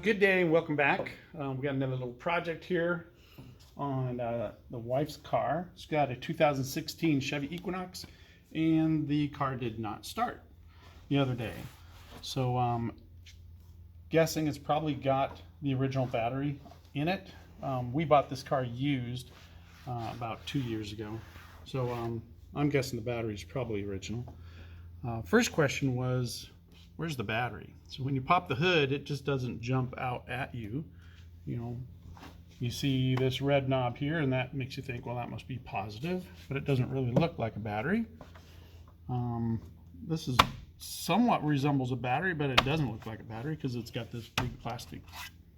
Good day and welcome back. We got another little project here on the wife's car. It's got a 2016 Chevy Equinox and the car did not start the other day. So guessing it's probably got the original battery in it. We bought this car used about 2 years ago. So I'm guessing the battery is probably original. First question was, where's the battery? So when you pop the hood, it just doesn't jump out at you. You know, you see this red knob here, and that makes you think, well, that must be positive, but it doesn't really look like a battery. This is somewhat resembles a battery, but it doesn't look like a battery because it's got this big plastic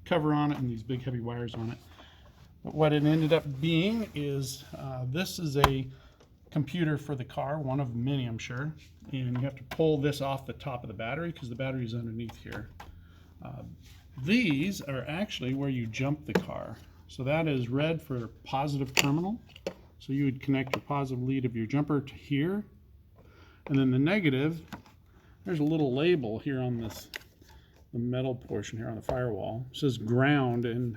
cover on it and these big heavy wires on it. But what it ended up being is this is a computer for the car, one of many, I'm sure, and you have to pull this off the top of the battery because the battery is underneath here. These are actually where you jump the car. So that is red for positive terminal. So you would connect your positive lead of your jumper to here, and then the negative, there's a little label here on this, the metal portion here on the firewall. It says ground, and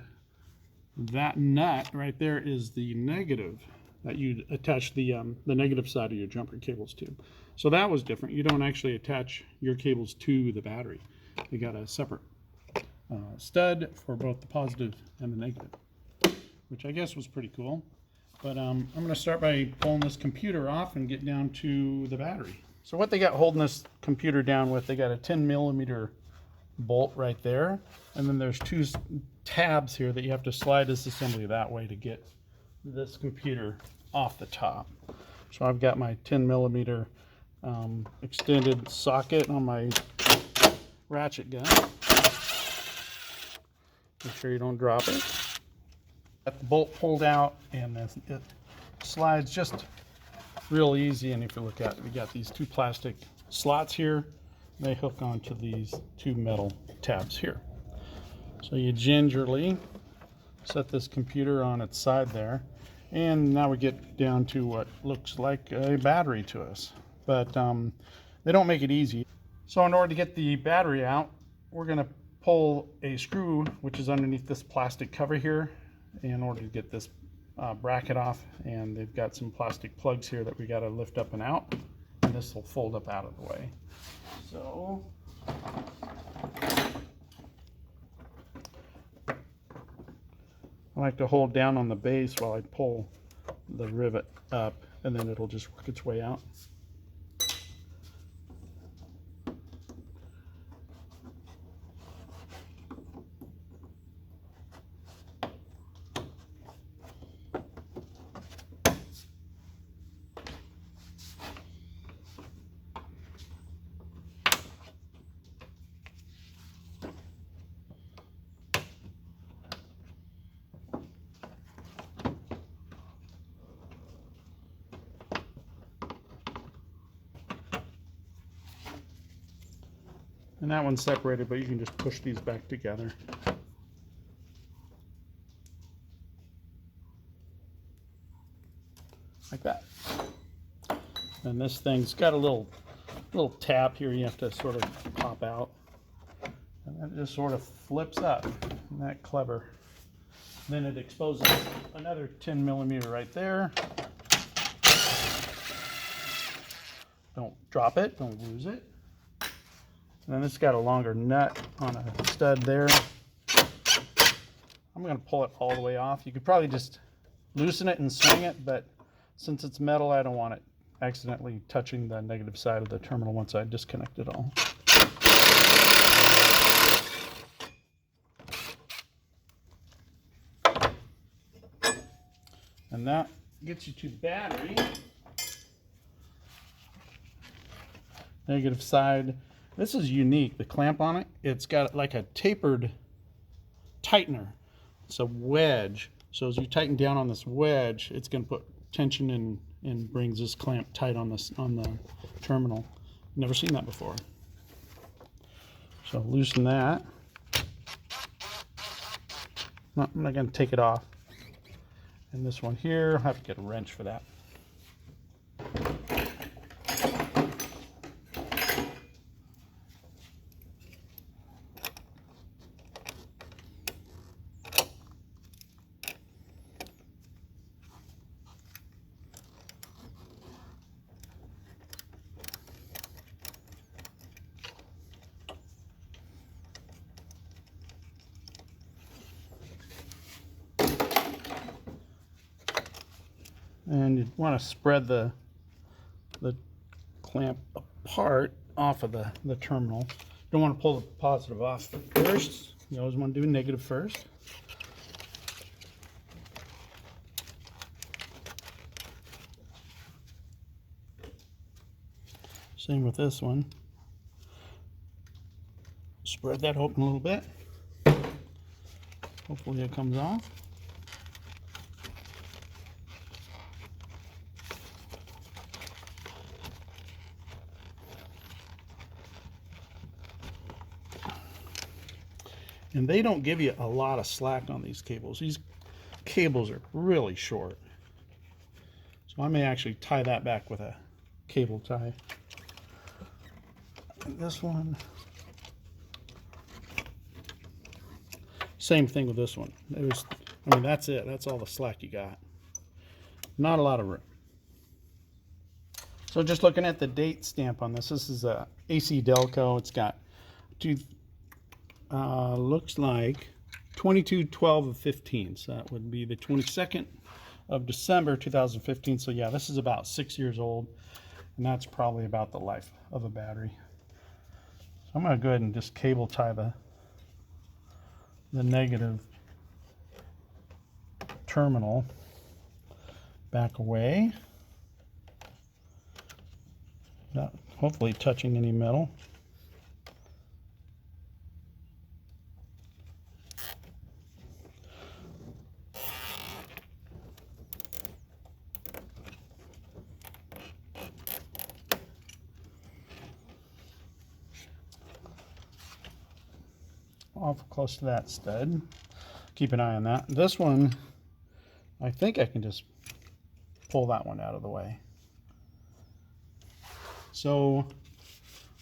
that nut right there is the negative that you attach the negative side of your jumper cables to. So that was different. You don't actually attach your cables to the battery. You got a separate stud for both the positive and the negative, which I guess was pretty cool. But I'm going to start by pulling this computer off and get down to the battery. So what they got holding this computer down with, they got a 10mm bolt right there, and then there's two tabs here that you have to slide this assembly that way to get this computer off the top. So I've got my 10mm extended socket on my ratchet gun. Make sure you don't drop it. Got the bolt pulled out, and it slides just real easy. And if you look at it, we got these two plastic slots here. They hook onto these two metal tabs here. So you gingerly set this computer on its side there, and now we get down to what looks like a battery to us, but they don't make it easy. So in order to get the battery out, we're going to pull a screw which is underneath this plastic cover here in order to get this bracket off, and they've got some plastic plugs here that we got to lift up and out, and this will fold up out of the way. So I like to hold down on the base while I pull the rivet up, and then it'll just work its way out. And that one's separated, but you can just push these back together. Like that. And this thing's got a little tab here you have to sort of pop out. And that just sort of flips up. Isn't that clever? Then it exposes another 10mm right there. Don't drop it, don't lose it. And then it's got a longer nut on a stud there. I'm going to pull it all the way off. You could probably just loosen it and swing it, but since it's metal, I don't want it accidentally touching the negative side of the terminal once I disconnect it all. And that gets you to the battery. Negative side. This is unique, the clamp on it. It's got like a tapered tightener. It's a wedge. So as you tighten down on this wedge, it's going to put tension in and brings this clamp tight on the terminal. Never seen that before. So loosen that. No, I'm not going to take it off. And this one here, I'll have to get a wrench for that. And you want to spread the clamp apart off of the terminal. You don't want to pull the positive off first. You always want to do negative first. Same with this one. Spread that open a little bit. Hopefully it comes off. And they don't give you a lot of slack on these cables. These cables are really short. So I may actually tie that back with a cable tie. And this one, same thing with this one. I mean, that's it. That's all the slack you got. Not a lot of room. So just looking at the date stamp on this, this is a AC Delco. It's got looks like 22/12 of 15. So that would be the 22nd of December 2015. So yeah, this is about 6 years old, and that's probably about the life of a battery. So I'm going to go ahead and just cable tie the negative terminal back away, not hopefully touching any metal. Off close to that stud. Keep an eye on that. This one, I think I can just pull that one out of the way. So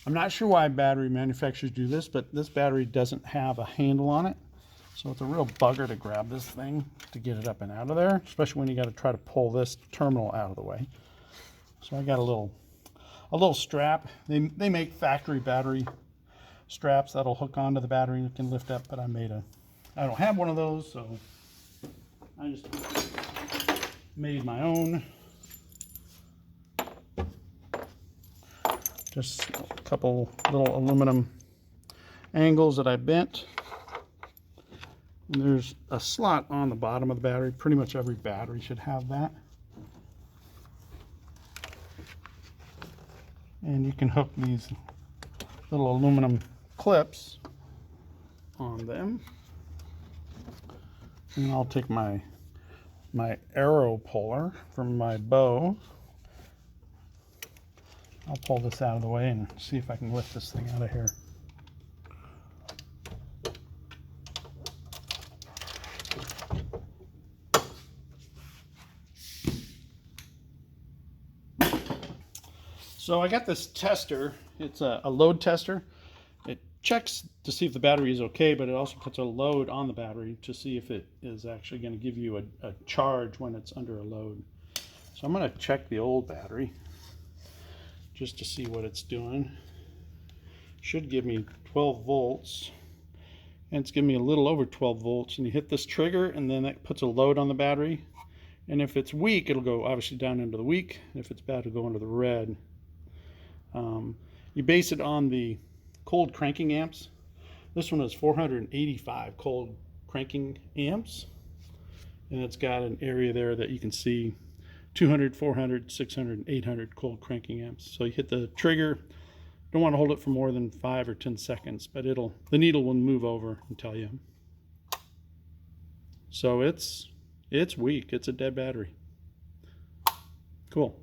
I'm not sure why battery manufacturers do this, but this battery doesn't have a handle on it. So it's a real bugger to grab this thing to get it up and out of there, especially when you got to try to pull this terminal out of the way. So I got a little strap. They make factory battery straps that'll hook onto the battery and can lift up, but I don't have one of those, so I just made my own. Just a couple little aluminum angles that I bent. And there's a slot on the bottom of the battery. Pretty much every battery should have that. And you can hook these little aluminum clips on them. And I'll take my arrow puller from my bow. I'll pull this out of the way and see if I can lift this thing out of here. So I got this tester. It's a load tester. It checks to see if the battery is okay, but it also puts a load on the battery to see if it is actually going to give you a charge when it's under a load. So I'm going to check the old battery just to see what it's doing. Should give me 12 volts, and it's giving me a little over 12 volts. And you hit this trigger, and then that puts a load on the battery. And if it's weak, it'll go obviously down into the weak. If it's bad, it'll go into the red. You base it on the cold cranking amps. This one is 485 cold cranking amps, and it's got an area there that you can see 200, 400, 600, 800 cold cranking amps. So you hit the trigger. Don't want to hold it for more than 5 or 10 seconds, but the needle will move over and tell you. So it's weak. It's a dead battery. Cool.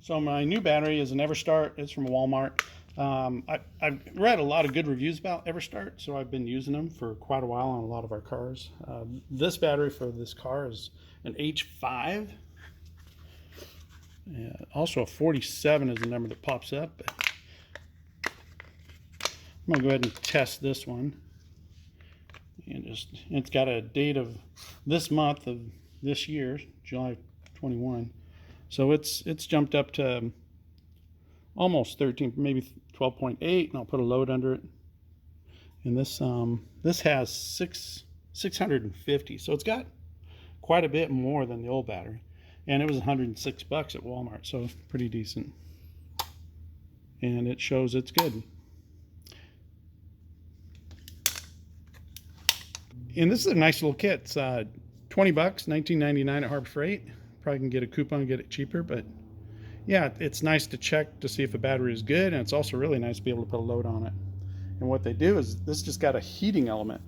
So my new battery is an Everstart. It's from Walmart. I've read a lot of good reviews about Everstart, so I've been using them for quite a while on a lot of our cars. This battery for this car is an H5. Also a 47 is the number that pops up. I'm gonna go ahead and test this one. And it's got a date of this month of this year, July 21. So it's jumped up to almost 13, maybe 12.8, and I'll put a load under it. And this has 650, so it's got quite a bit more than the old battery. And it was 106 bucks at Walmart, so pretty decent. And it shows it's good. And this is a nice little kit. It's 20 bucks, $19.99 at Harbor Freight. Probably can get a coupon and get it cheaper, but yeah, it's nice to check to see if a battery is good, and it's also really nice to be able to put a load on it. And what they do is this just got a heating element.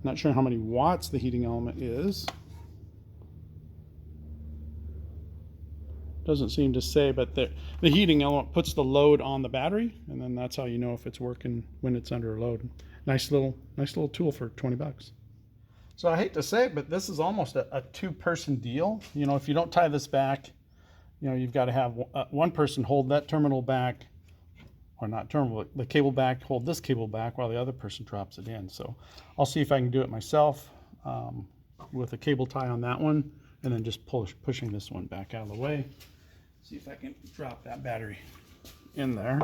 Not sure how many watts the heating element is. Doesn't seem to say, but the heating element puts the load on the battery, and then that's how you know if it's working when it's under a load. Nice little tool for 20 bucks. So I hate to say it, but this is almost a two-person deal. You know, if you don't tie this back, you know, you've got to have one person hold that terminal back, or not terminal, the cable back, hold this cable back while the other person drops it in. So I'll see if I can do it myself with a cable tie on that one, and then just pushing this one back out of the way. See if I can drop that battery in there.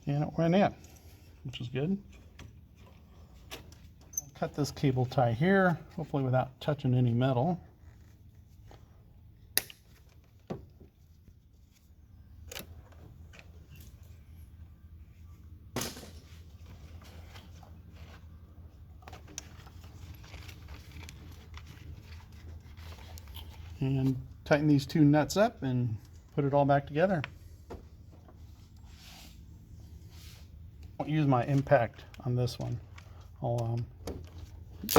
And it went in, which is good. I'll cut this cable tie here, hopefully without touching any metal. And tighten these two nuts up and put it all back together. I'll use my impact on this one. I'll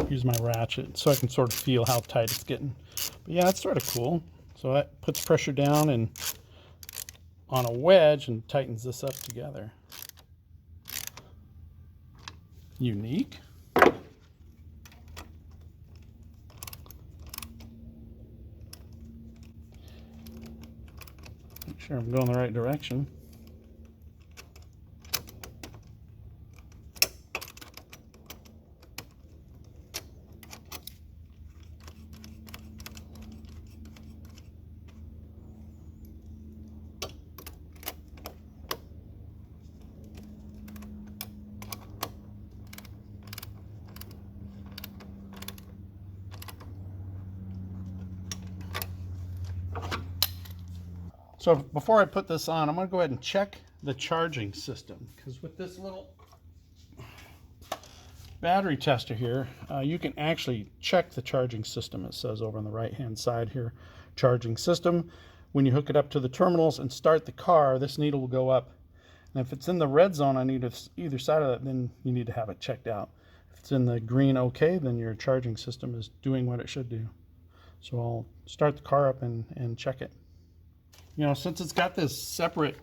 use my ratchet so I can sort of feel how tight it's getting. But yeah, it's sort of cool. So that puts pressure down and on a wedge and tightens this up together. Unique. Make sure I'm going the right direction. So before I put this on, I'm going to go ahead and check the charging system, because with this little battery tester here, you can actually check the charging system. It says over on the right hand side here, charging system. When you hook it up to the terminals and start the car, this needle will go up. And if it's in the red zone on either side of that, then you need to have it checked out. If it's in the green okay, then your charging system is doing what it should do. So I'll start the car up and check it. You know, since it's got this separate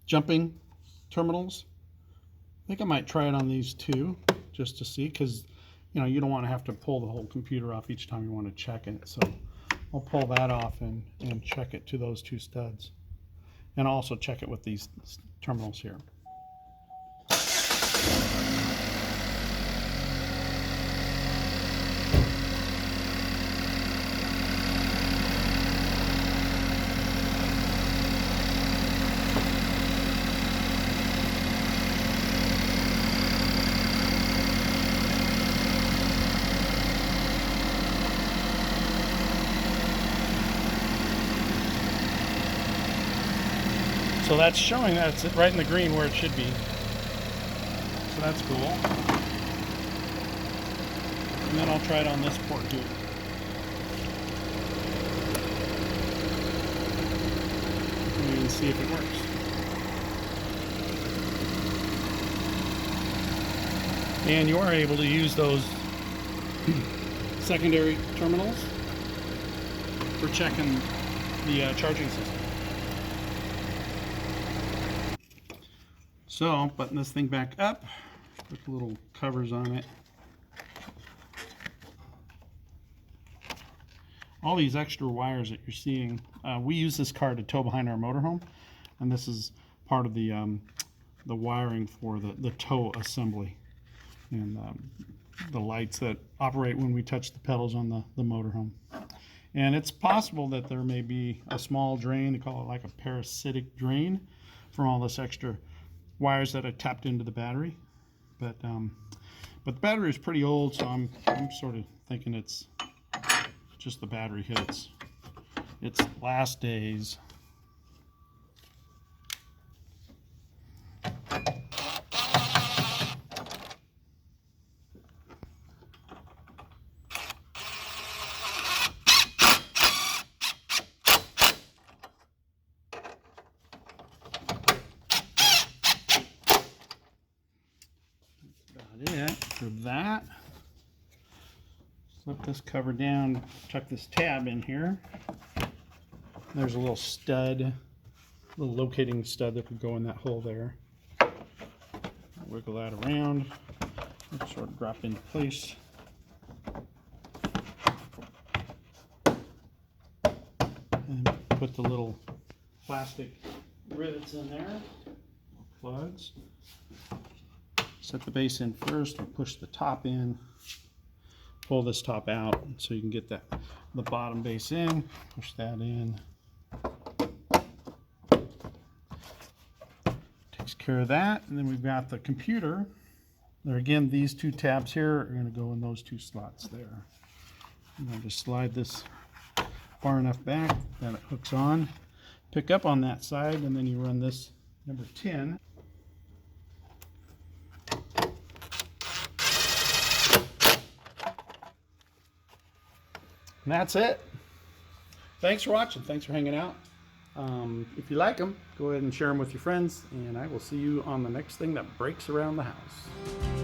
jumping terminals, I think I might try it on these two just to see, because you know, you don't want to have to pull the whole computer off each time you want to check it. So I'll pull that off and check it to those two studs, and I'll also check it with these terminals here. So that's showing that it's right in the green where it should be. So that's cool. And then I'll try it on this port here. And see if it works. And you are able to use those secondary terminals for checking the charging system. So, button this thing back up, put the little covers on it. All these extra wires that you're seeing, we use this car to tow behind our motorhome, and this is part of the wiring for the tow assembly. And the lights that operate when we touch the pedals on the motorhome. And it's possible that there may be a small drain, they call it like a parasitic drain, from all this extra wires that I tapped into the battery. But the battery is pretty old, so I'm sort of thinking it's just the battery hits its last days. It for that. Flip this cover down, tuck this tab in here. There's a little stud, a little locating stud that could go in that hole there. Wiggle that around, sort of drop into place. And put the little plastic rivets in there, plugs. Set the base in first and push the top in. Pull this top out so you can get the bottom base in. Push that in. Takes care of that. And then we've got the computer. There again, these two tabs here are going to go in those two slots there. I'm going to just slide this far enough back that it hooks on. Pick up on that side, and then you run this number 10. And that's it. Thanks for watching. Thanks for hanging out. If you like them, go ahead and share them with your friends, and I will see you on the next thing that breaks around the house.